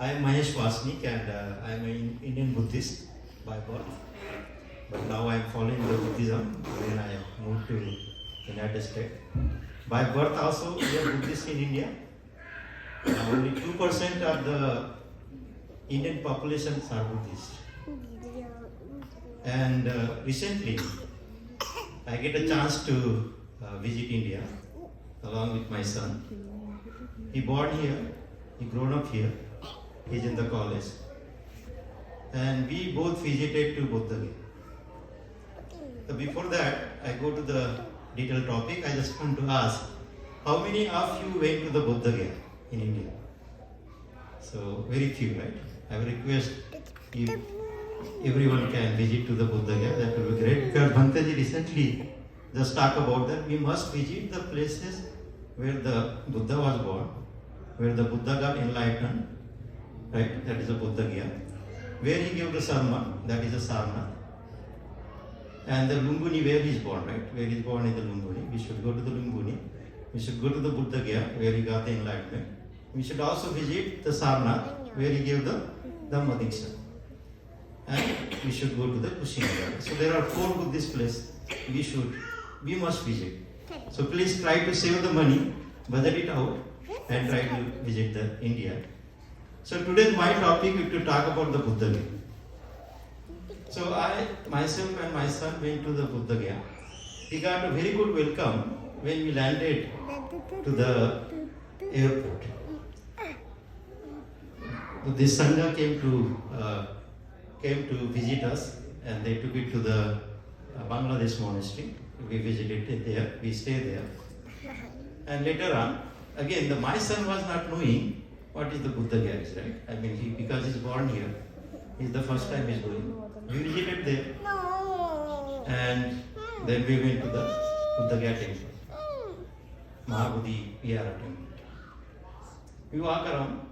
I am Wasnik and I am an Indian Buddhist by birth. But now I am following the Buddhism when I moved to United States. By birth also we are Buddhist in India. Only 2% of the Indian population are Buddhist. And recently I get a chance to visit India along with my son. He born here, he grown up here, he's in the college. And we both visited to Buddha Gaya. So before that, I go to the detailed topic. I just want to ask, how many of you went to the Buddha Gaya in India? So very few, right? I will request if everyone can visit to the Buddha Gaya, that will be great. Because Bhantaji recently just talked about that we must visit the places where the Buddha was born, where the Buddha got enlightened, right? That is the Buddha Gaya. Where he gave the sermon, that is the Sarnath. And the Lumbini, where he is born, right? Where he is born in the Lumbini. We should go to the Lumbini. We should go to the Buddha Gaya, where he got the enlightenment. We should also visit the Sarnath, where he gave the Dhamma Diksha. And we should go to the Kushinagara. So there are 4 Buddhist places we must visit. So please try to save the money, budget it out, and try to visit the India. So today my topic is to talk about the Buddha Gaya. So I, myself and my son went to the Buddha Gaya. We got a very good welcome when we landed to the airport. This Sangha came to visit us, and they took it to the Bangladesh monastery. We visited it there, we stayed there. And later on, again, my son was not knowing what is the Buddha Gaya, right? I mean, because he's born here, it's the first time he's going. We visited there, and then we went to the Buddha Gaya temple, Mahabodhi Vihara temple. We walk around,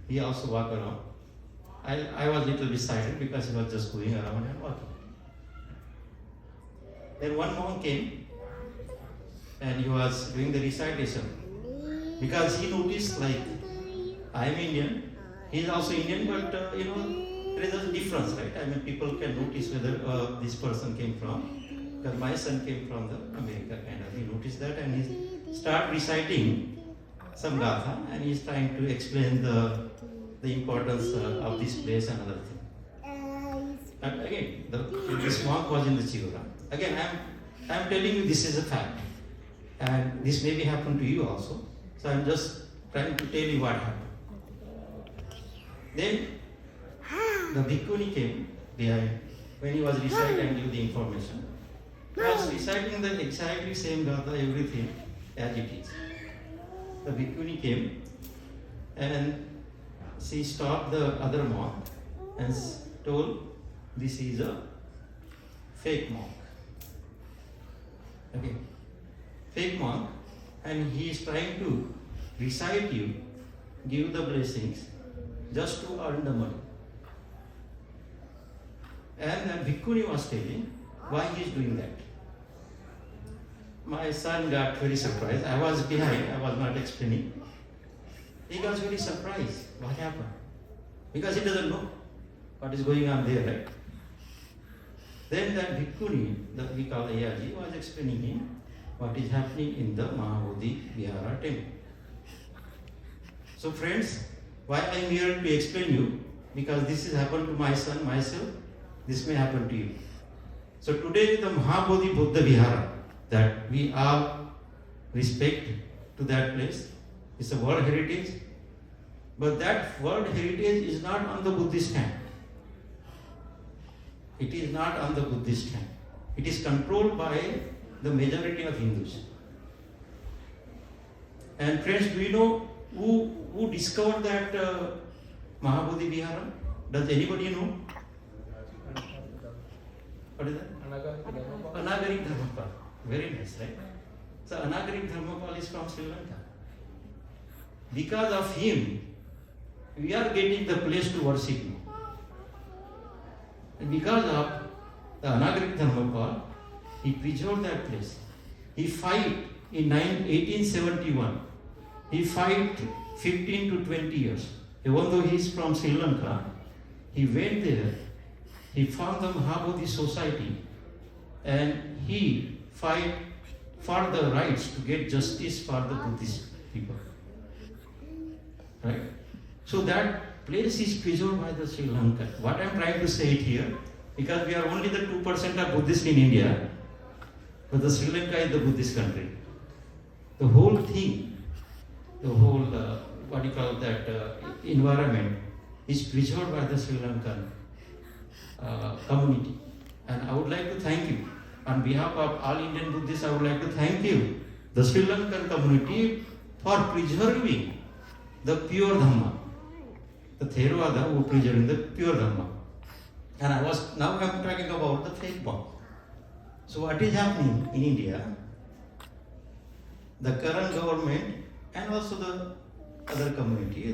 he also walked around. I was a little bit silent because he was just going around and walking. Then one monk came and he was doing the recitation because he noticed, like, I am Indian, he is also Indian, but there is a difference, right? I mean, people can notice whether this person came from, because my son came from the America kind of. He noticed that and he started reciting some gatha and he is trying to explain the importance of this place and other thing. And again, this monk was in the Chigura. Again, I am telling you this is a fact, and this may be happen to you also. So I am just trying to tell you what happened. Then the bhikkhuni came behind when he was reciting and giving the information. He was reciting the exactly same gatha, everything as it is. The bhikkhuni came and she stopped the other monk and told, this is a fake monk. Okay, fake monk, and he is trying to recite you, give the blessings just to earn the money. And then bhikkhuni was telling why he is doing that. My son got very surprised. I was behind, I was not explaining. He got very surprised. What happened? Because he doesn't know what is going on there, right? Then that bhikkhuni, that we call Ayaji, was explaining him what is happening in the Mahabodhi Vihara temple. So friends, why I am here to explain you, because this has happened to my son, myself, this may happen to you. So today the Mahabodhi Buddha Vihara, that we all respect to that place, it's a world heritage, but that world heritage is not on the Buddhist hand. It is not on the Buddhist hand. It is controlled by the majority of Hindus. And friends, do you know who discovered that Mahabodhi Vihara? Does anybody know? What is that? Anagarik Dharmapal. Very nice, right? So Anagarik Dharmapal is from Sri Lanka. Because of him, we are getting the place to worship now. And because of the Anagarik Dharmapal, he preserved that place. He fight in 1871. He fight 15 to 20 years Even though he is from Sri Lanka, he went there, he found the Mahabodhi society, and he fight for the rights to get justice for the Buddhist people. Right? So that place is preserved by the Sri Lanka. What I am trying to say it here, because we are only the 2% of Buddhists in India, but the Sri Lanka is the Buddhist country. The whole thing, the whole, what you call that, environment is preserved by the Sri Lankan community. And I would like to thank you. On behalf of all Indian Buddhists, I would like to thank you, the Sri Lankan community, for preserving the pure Dhamma. The Theravada who preserving the pure Dhamma. And now I'm talking about the fake monk. So what is happening in India? The current government and also the other community,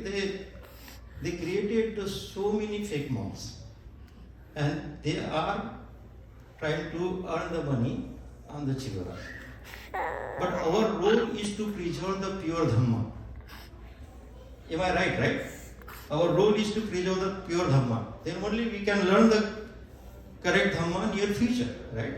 they created so many fake monks, and they are trying to earn the money on the children. But our role is to preserve the pure Dhamma. Am I right? Our role is to preserve the pure Dhamma. Then only we can learn the correct Dhamma in near future, right?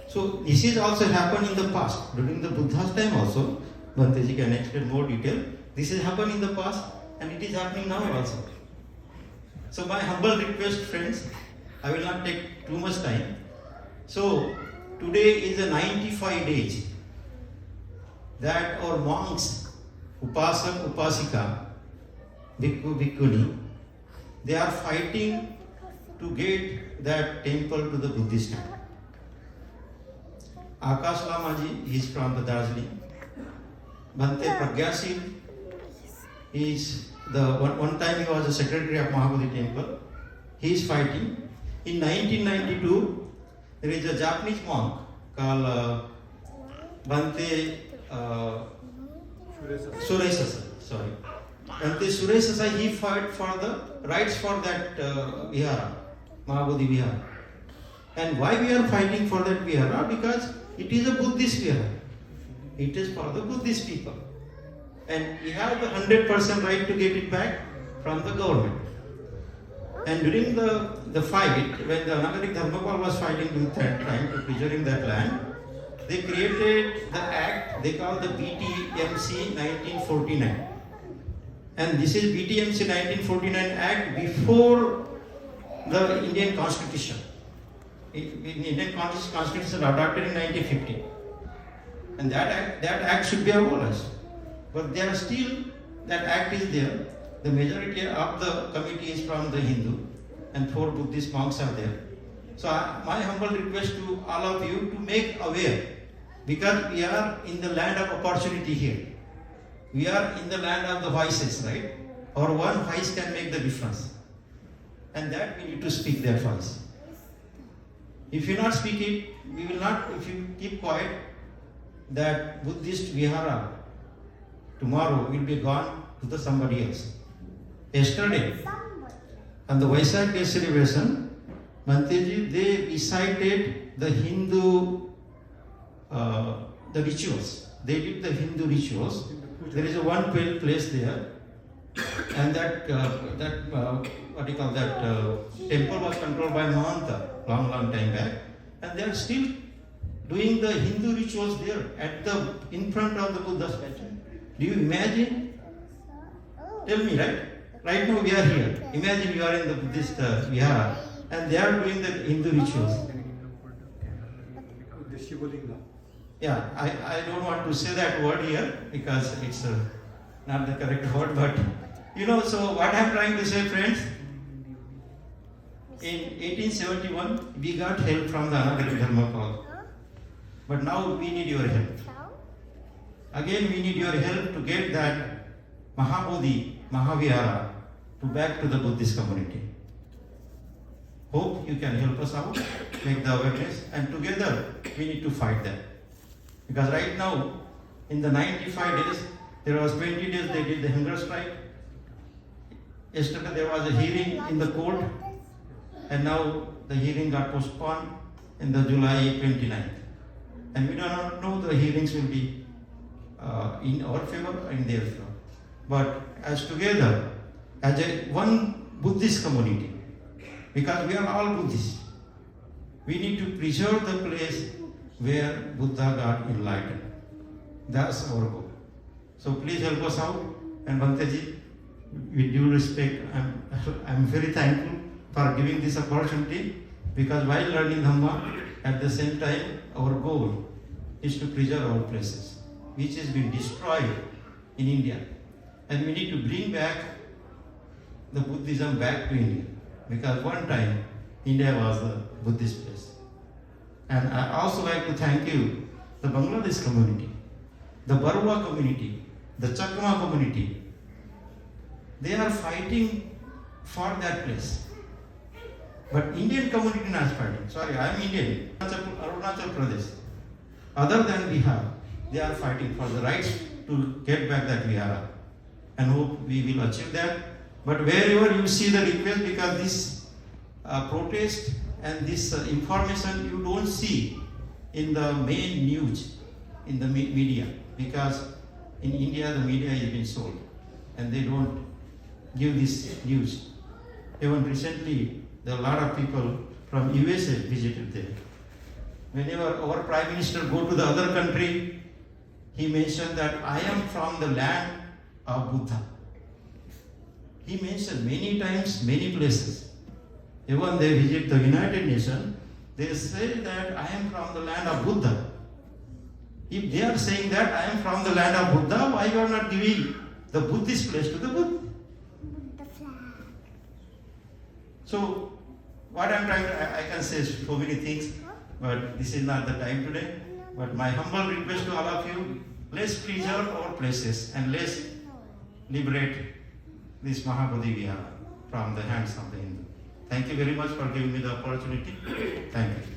So this is also happened in the past. During the Buddha's time also, Bhanteji can explain more detail. This has happened in the past and it is happening now also. So my humble request, friends, I will not take too much time. So today is the 95 days that our monks, Upasak, Upasika, Bhikkhu, Bhikkhuni, they are fighting to get that temple to the Buddhist temple. Akash Lamaji, he is from the Darjeeling. Bhante Pragyasil, he is one time he was the secretary of Mahabodhi temple. He is fighting. In 1992, there is a Japanese monk called Bhante Suresasa. Bhante Suresasa, he fought for the rights for that Vihara, Mahabodhi Vihara. And why we are fighting for that Vihara? Because it is a Buddhist Vihara. It is for the Buddhist people. And we have the 100% right to get it back from the government. And during the fight, when the Nagarik Dharmapal was fighting with that time to preserving that land, they created the act they call the BTMC 1949. And this is BTMC 1949 act before the Indian Constitution. Indian Constitution adopted in 1950. And that act should be abolished. But there are still, that act is there. The majority of the committee is from the Hindu and 4 Buddhist monks are there. So my humble request to all of you to make aware, because we are in the land of opportunity here. We are in the land of the voices, right? Our one voice can make the difference. And that we need to speak that voice. If you not speak it, we will not, if you keep quiet, that Buddhist Vihara tomorrow will be gone to the somebody else. Yesterday, on the Vaisak Day celebration, Bhanteji, they recited the Hindu, the rituals. They did the Hindu rituals. There is a one place there, and that what do you call that, temple was controlled by Mahanta long time back, and they are still doing the Hindu rituals there in front of the Buddha statue. Do you imagine? Tell me, right? Right now we are here. Imagine you are in the Buddhist Vihara and they are doing the Hindu rituals. Yeah, I don't want to say that word here because it's not the correct word, but so what I'm trying to say, friends, in 1871 we got help from the Anagarika Dharmapal, but now we need your help. Again, we need your help to get that Mahabodhi, Mahavihara back to the Buddhist community. Hope you can help us out, make the awareness, and together we need to fight that. Because right now, in the 95 days, there was 20 days they did the hunger strike. Yesterday there was a hearing in the court, and now the hearing got postponed in the July 29th. And we do not know the hearings will be in our favor or in their favor. But as together, as a one Buddhist community, because we are all Buddhists. We need to preserve the place where Buddha got enlightened. That's our goal. So please help us out. And Bhanteji, with due respect, I'm very thankful for giving this opportunity, because while learning Dhamma, at the same time, our goal is to preserve our places, which has been destroyed in India. And we need to bring back the Buddhism back to India, because one time India was the Buddhist place. And I also like to thank you, the Bangladesh community, the Barwa community, the Chakma community. They are fighting for that place. But Indian community not fighting. Sorry, I am Indian. Arunachal Pradesh. Other than Bihar, they are fighting for the rights to get back that Vihara. And hope we will achieve that. But wherever you see the request, because this protest and this information you don't see in the main news, in the media, because in India the media has been sold and they don't give this news. Even recently, there are a lot of people from USA visited there. Whenever our Prime Minister go to the other country, he mentioned that I am from the land of Buddha. He mentioned many times, many places. Even they visit the United Nations, they say that I am from the land of Buddha. If they are saying that I am from the land of Buddha, why you are not giving the Buddhist place to the Buddha? So, what I am trying to, I can say so many things, but this is not the time today. But my humble request to all of you, let's preserve our places and let's liberate this Mahabodhi Vihara from the hands of the Hindu. Thank you very much for giving me the opportunity. Thank you.